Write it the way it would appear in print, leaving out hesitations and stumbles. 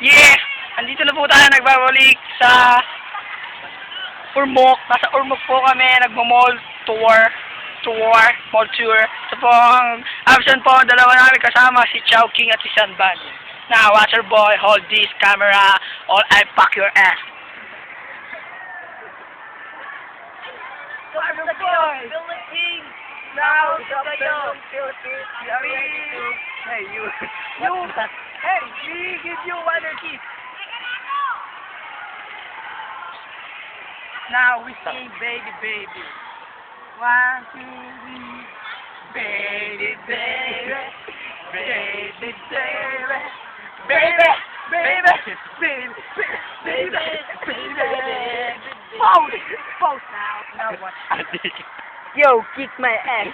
Yeah! Andito na po tayo nagbabalik sa Ormoc. Nasa Ormoc po kami, nagmo-mall tour. Mall tour. So po, ang absent po, ang dalawa namin kasama, si Chow King at si Sanban. Na, Water Boy, hold this camera, or I pack your ass. Water Boy! Philippines! Now, kayo! Philippines! We are ready to... Hey, you! Hey, we give you water kiss! Now we sing baby baby. 1, 2, 3. Baby baby. Baby baby. Baby baby. Baby baby. Baby. Pose now. Now what? Yo, kick my ass.